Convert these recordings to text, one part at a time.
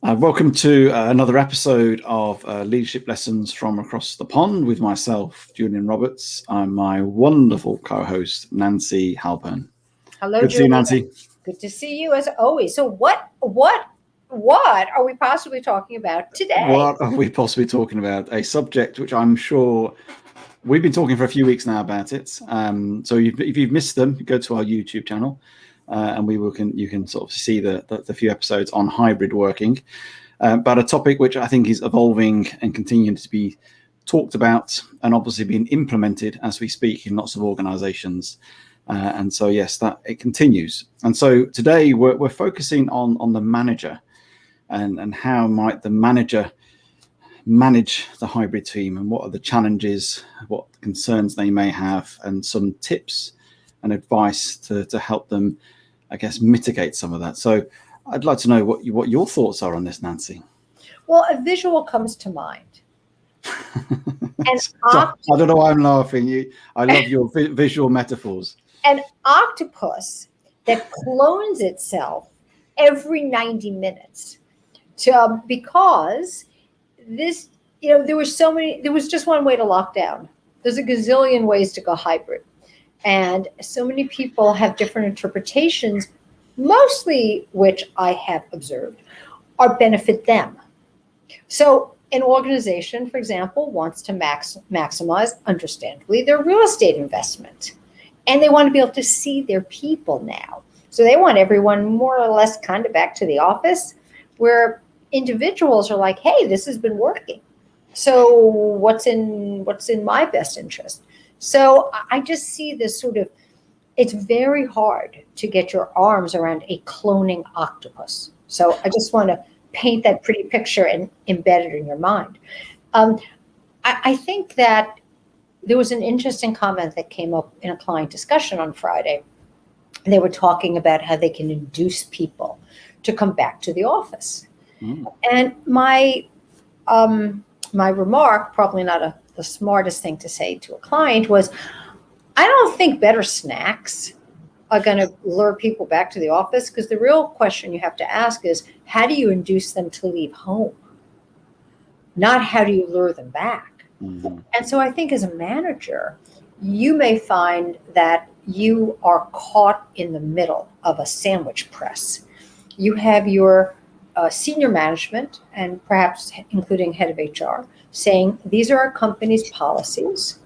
Welcome to another episode of Leadership Lessons from Across the Pond with myself, Julian Roberts. I'm my wonderful co-host, Nancy Halpern. Hello, Good to see you, Nancy. Good to see you as always. So what are we possibly talking about today? What are we possibly talking about? A subject which I'm sure we've been talking for a few weeks now about it. So if you've missed them, go to our YouTube channel. And you can sort of see the few episodes on hybrid working, but a topic which I think is evolving and continuing to be talked about and obviously being implemented as we speak in lots of organizations. And so, yes, that it continues. And so today we're focusing on the manager and how might the manager manage the hybrid team and what are the challenges, what concerns they may have, and some tips and advice to help them, I guess, mitigate some of that. So I'd like to know what your thoughts are on this, Nancy. Well, a visual comes to mind. I don't know why I'm laughing. I love your visual metaphors. An octopus that clones itself every 90 minutes because this, there was just one way to lock down. There's a gazillion ways to go hybrid. And so many people have different interpretations, mostly which I have observed are benefit them. So an organization, for example, wants to maximize, understandably, their real estate investment. And they want to be able to see their people now. So they want everyone more or less kind of back to the office, where individuals are like, hey, this has been working. So what's in my best interest? So I just see this sort of, it's very hard to get your arms around a cloning octopus. So I just want to paint that pretty picture and embed it in your mind. I think that there was an interesting comment that came up in a client discussion on Friday. They were talking about how they can induce people to come back to the office. And my remark, probably not the smartest thing to say to a client, was, I don't think better snacks are going to lure people back to the office, because the real question you have to ask is, how do you induce them to leave home? Not how do you lure them back? Mm-hmm. And so I think as a manager, you may find that you are caught in the middle of a sandwich press. You have your senior management, and perhaps including head of HR, saying, these are our company's policies.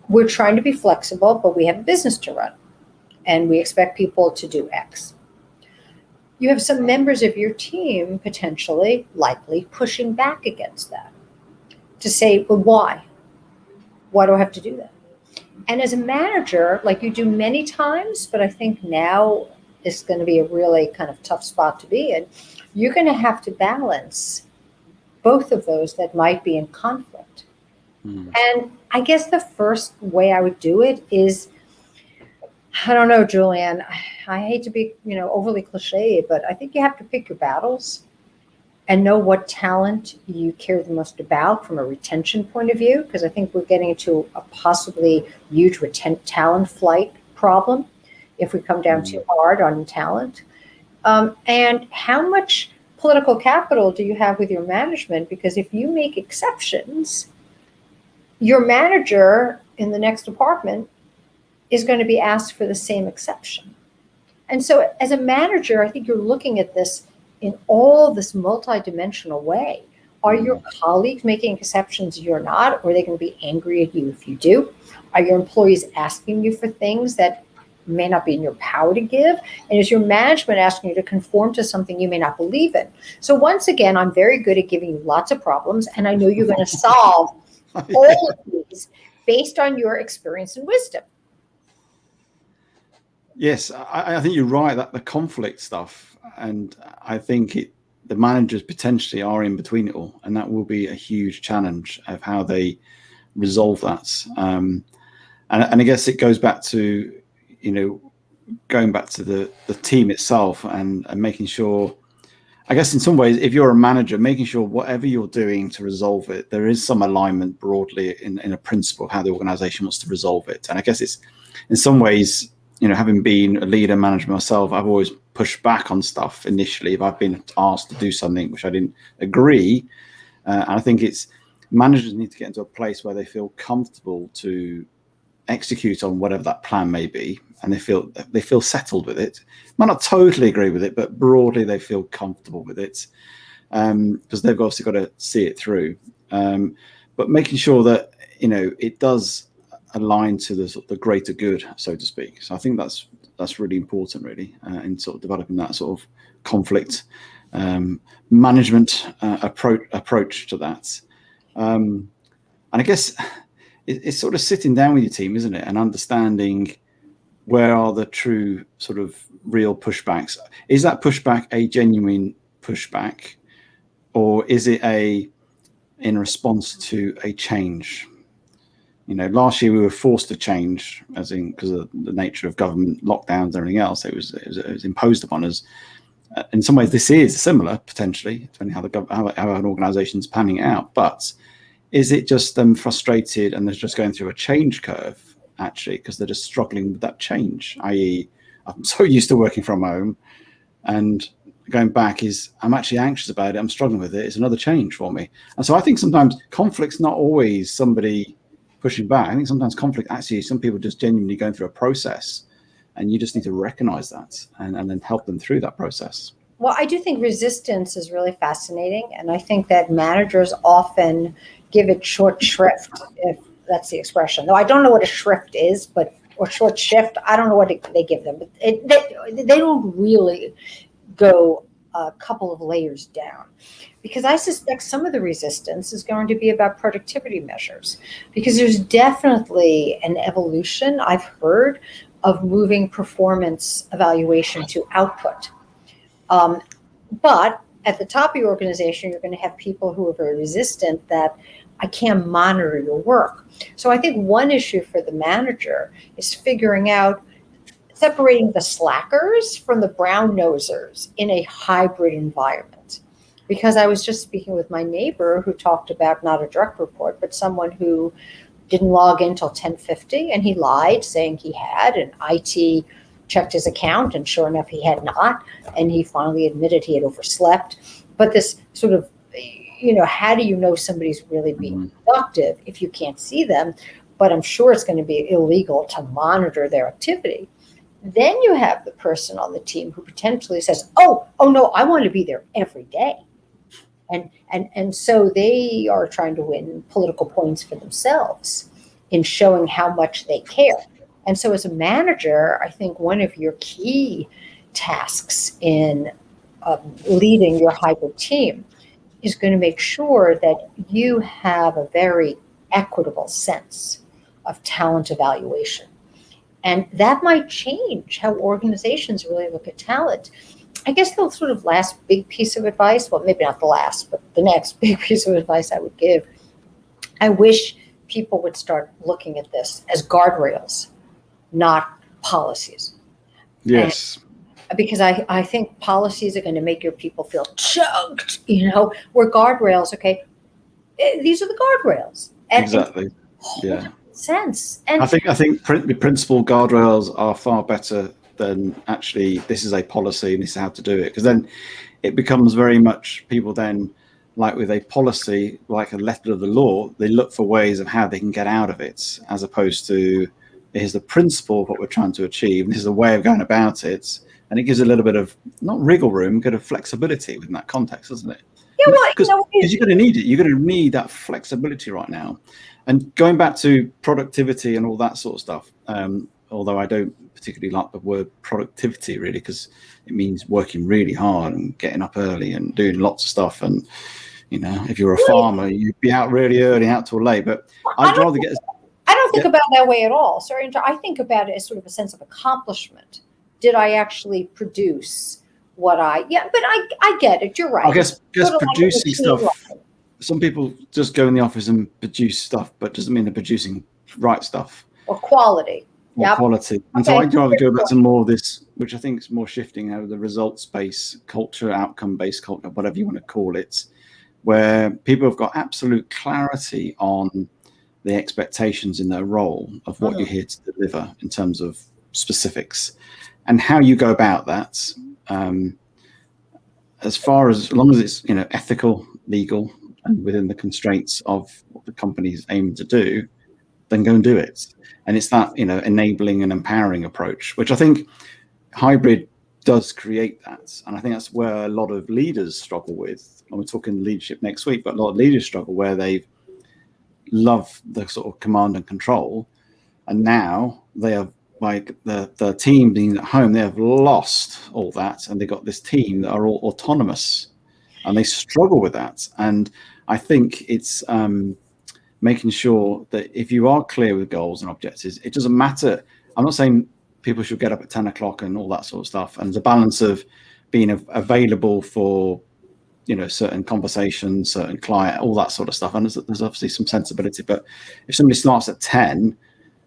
We're trying to be flexible, but we have a business to run, and we expect people to do X. You have some members of your team potentially, likely, pushing back against that to say, well, why? Why do I have to do that? And as a manager, like you do many times, but I think now is going to be a really kind of tough spot to be in, you're going to have to balance both of those that might be in conflict. And I guess the first way I would do it is, I don't know, Julian, I hate to be, overly cliche, but I think you have to pick your battles and know what talent you care the most about from a retention point of view, because I think we're getting into a possibly huge talent flight problem if we come down too hard on talent. And how much political capital do you have with your management? Because if you make exceptions, your manager in the next department is going to be asked for the same exception. And so as a manager, I think you're looking at this in all this multidimensional way. Are your colleagues making exceptions you're not, or are they going to be angry at you if you do? Are your employees asking you for things that may not be in your power to give? And is your management asking you to conform to something you may not believe in? So once again, I'm very good at giving you lots of problems, and I know you're going to solve all of these based on your experience and wisdom. Yes, I think you're right, that the conflict stuff, and I think the managers potentially are in between it all, and that will be a huge challenge of how they resolve that. And I guess it goes back to, going back to the team itself and making sure, I guess in some ways, if you're a manager, making sure whatever you're doing to resolve it, there is some alignment broadly in a principle of how the organization wants to resolve it. And I guess it's in some ways, having been a leader manager myself, I've always push back on stuff initially if I've been asked to do something which I didn't agree. And I think managers need to get into a place where they feel comfortable to execute on whatever that plan may be, and they feel settled with it. Might not totally agree with it, but broadly they feel comfortable with it, because they've obviously got to see it through. But making sure that it does align to the greater good, so to speak. So I think that's really important, really, in sort of developing that sort of conflict management approach to that. And I guess it's sort of sitting down with your team, isn't it, and understanding where are the true sort of real pushbacks. Is that pushback a genuine pushback, or is it in response to a change? Last year we were forced to change, as in because of the nature of government lockdowns and everything else. It was imposed upon us. In some ways, this is similar potentially, depending how an organisation's panning out. But is it just them frustrated and they're just going through a change curve, actually, because they're just struggling with that change? I.e., I'm so used to working from home, and going back I'm actually anxious about it. I'm struggling with it. It's another change for me. And so I think sometimes conflict's not always somebody pushing back. I think sometimes conflict, actually, some people just genuinely going through a process, and you just need to recognize that and then help them through that process. Well, I do think resistance is really fascinating, and I think that managers often give it short shrift, if that's the expression. Though I don't know what a shrift is, or short shift, I don't know what they give them. But they don't really go a couple of layers down, because I suspect some of the resistance is going to be about productivity measures, because there's definitely an evolution I've heard of moving performance evaluation to output. But at the top of your organization, you're going to have people who are very resistant that I can't monitor your work. So I think one issue for the manager is figuring out separating the slackers from the brown nosers in a hybrid environment. Because I was just speaking with my neighbor who talked about not a direct report, but someone who didn't log in till 10:50, and he lied saying he had, and IT checked his account, and sure enough, he had not. And he finally admitted he had overslept. But this sort of, how do you know somebody's really being productive if you can't see them? But I'm sure it's going to be illegal to monitor their activity. Then you have the person on the team who potentially says, oh no, I want to be there every day. And so they are trying to win political points for themselves in showing how much they care. And so as a manager, I think one of your key tasks in leading your hybrid team is going to make sure that you have a very equitable sense of talent evaluation. And that might change how organizations really look at talent. I guess the sort of last big piece of advice, well, maybe not the last, but the next big piece of advice I would give, I wish people would start looking at this as guardrails, not policies. Yes. And because I think policies are going to make your people feel choked, where guardrails, okay, these are the guardrails. And exactly. Yeah. Sense. And I think the principal guardrails are far better than actually this is a policy and this is how to do it, because then it becomes very much people then, like with a policy, like a letter of the law, they look for ways of how they can get out of it, as opposed to here's the principle of what we're trying to achieve, and this is a way of going about it, and it gives a little bit of not wriggle room, but of flexibility within that context, doesn't it? Yeah, well, because you're going to need it. You're going to need that flexibility right now. And going back to productivity and all that sort of stuff, although I don't particularly like the word productivity really, because it means working really hard and getting up early and doing lots of stuff. And, if you're a farmer, you'd be out really early, out till late. But I'd rather get... I don't think about it that way at all. Sorry, I think about it as sort of a sense of accomplishment. Did I actually produce what but I get it. You're right. I guess just producing stuff. Some people just go in the office and produce stuff, but doesn't mean they're producing right stuff. Or quality. Quality. And so I'd rather go back to more of this, which I think is more shifting out of the results-based culture, outcome-based culture, whatever you want to call it, where people have got absolute clarity on the expectations in their role of what you're here to deliver in terms of specifics. And how you go about that as long as it's ethical, legal, and within the constraints of what the company's aiming to do, then go and do it. And it's that enabling and empowering approach, which I think hybrid does create that. And I think that's where a lot of leaders struggle with. And we're talking leadership next week, but a lot of leaders struggle where they love the sort of command and control, and now they have, like, the team being at home, they have lost all that, and they got this team that are all autonomous, and they struggle with that. And I think it's making sure that if you are clear with goals and objectives, it doesn't matter. I'm not saying people should get up at 10 o'clock and all that sort of stuff, and the balance of being available for certain conversations, certain client, all that sort of stuff. And there's obviously some sensibility, but if somebody starts at 10,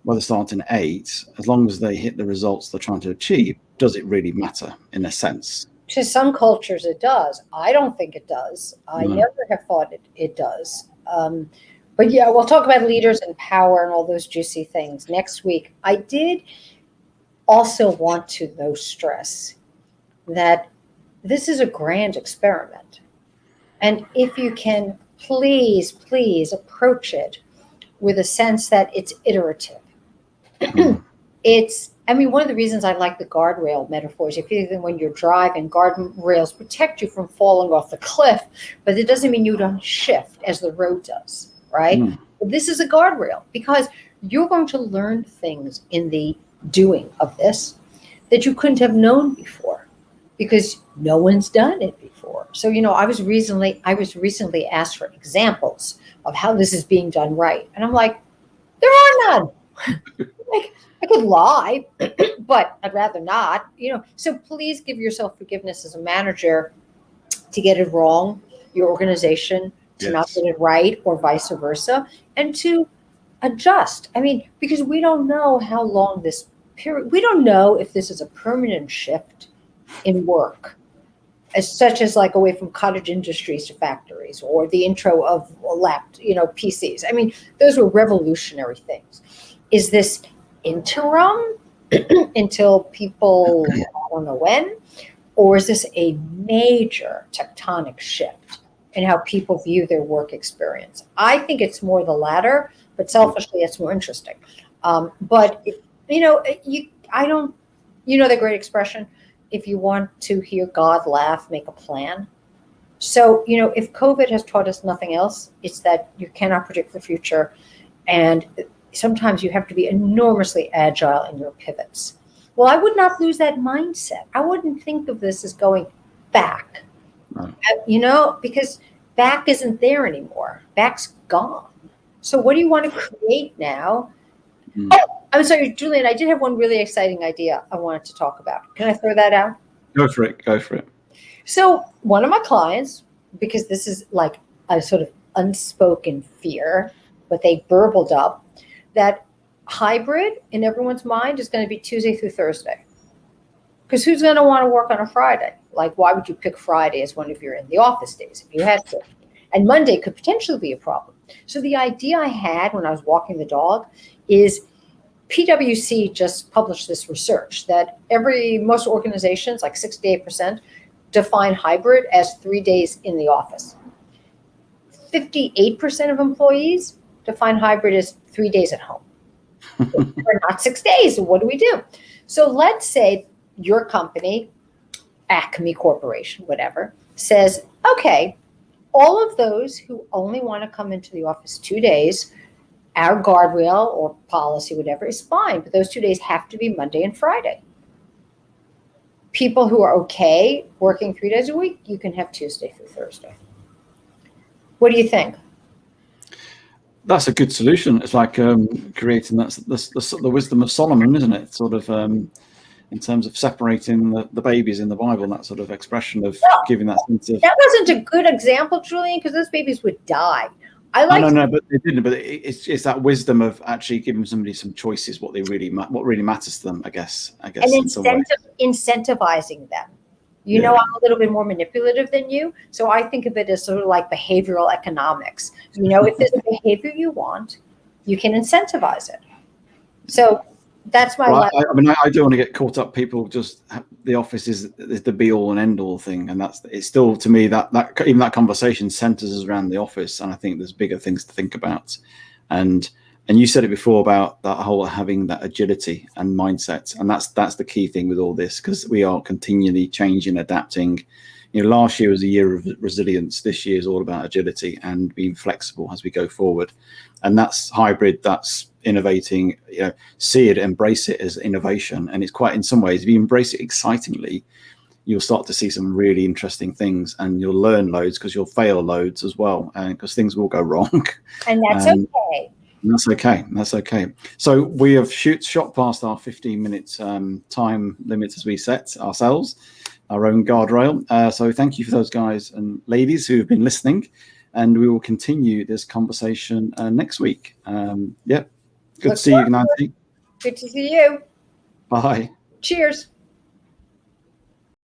whether starting at 8, as long as they hit the results they're trying to achieve, does it really matter in a sense? To some cultures it does. I don't think it does. I never have thought it does. But yeah, we'll talk about leaders and power and all those juicy things next week. I did also want to, though, stress that this is a grand experiment. And if you can please approach it with a sense that it's iterative. One of the reasons I like the guardrail metaphors, if you think when you're driving, guardrails protect you from falling off the cliff, but it doesn't mean you don't shift as the road does, right? This is a guardrail because you're going to learn things in the doing of this that you couldn't have known before because no one's done it before. So, I was recently asked for examples of how this is being done right. And I'm like, there are none. I could lie, but I'd rather not, So please give yourself forgiveness as a manager to get it wrong, your organization to not get it right, or vice versa, and to adjust. Because we don't know how long this period, we don't know if this is a permanent shift in work, such as like away from cottage industries to factories, or the intro of PCs. Those were revolutionary things. Is this interim until people, I don't know when, or is this a major tectonic shift in how people view their work experience? I think it's more the latter, but selfishly, it's more interesting. But the great expression, if you want to hear God laugh, make a plan. So, if COVID has taught us nothing else, it's that you cannot predict the future. And sometimes you have to be enormously agile in your pivots. Well, I would not lose that mindset. I wouldn't think of this as going back, because back isn't there anymore. Back's gone. So what do you want to create now? Oh, I'm sorry, Julian, I did have one really exciting idea I wanted to talk about. Can I throw that out? Go for it. So one of my clients, because this is like a sort of unspoken fear, but they burbled up, that hybrid in everyone's mind is going to be Tuesday through Thursday. Because who's going to want to work on a Friday? Like, why would you pick Friday as one of your in the office days if you had to? And Monday could potentially be a problem. So the idea I had when I was walking the dog is PwC just published this research that most organizations, like 68%, define hybrid as 3 days in the office. 58% of employees define hybrid as 3 days at home. Or not 6 days. So what do we do? So let's say your company, Acme Corporation, whatever, says, okay, all of those who only want to come into the office 2 days, our guardrail or policy, whatever, is fine. But those 2 days have to be Monday and Friday. People who are okay working 3 days a week, you can have Tuesday through Thursday. What do you think? That's a good solution. It's like creating the wisdom of Solomon, isn't it? Sort of in terms of separating the babies in the Bible, and that sort of expression of giving that sense of. That wasn't a good example, Julian, because those babies would die. No, but they didn't. But it's that wisdom of actually giving somebody some choices, what really matters to them. I guess. And incentivizing them. I'm a little bit more manipulative than you, so I think of it as sort of like behavioral economics. If there's a behavior you want, you can incentivize it. So That's my Well, last. I mean, I don't want to get caught up. People just the office is the be all and end all thing, and it's still to me that even that conversation centers around the office, and I think there's bigger things to think about. And you said it before about that whole having that agility and mindset, and that's the key thing with all this, because we are continually changing, adapting. Last year was a year of resilience. This year is all about agility and being flexible as we go forward, and that's hybrid. That's innovating. See it, embrace it as innovation, and it's quite, in some ways, if you embrace it excitingly, you'll start to see some really interesting things, and you'll learn loads because you'll fail loads as well, because things will go wrong. And that's okay. That's okay. That's okay. So we have shot past our 15 minutes time limit as we set ourselves, our own guardrail. So thank you for those guys and ladies who have been listening, and we will continue this conversation next week. Good to see you, Nancy. Good to see you. Bye. Cheers.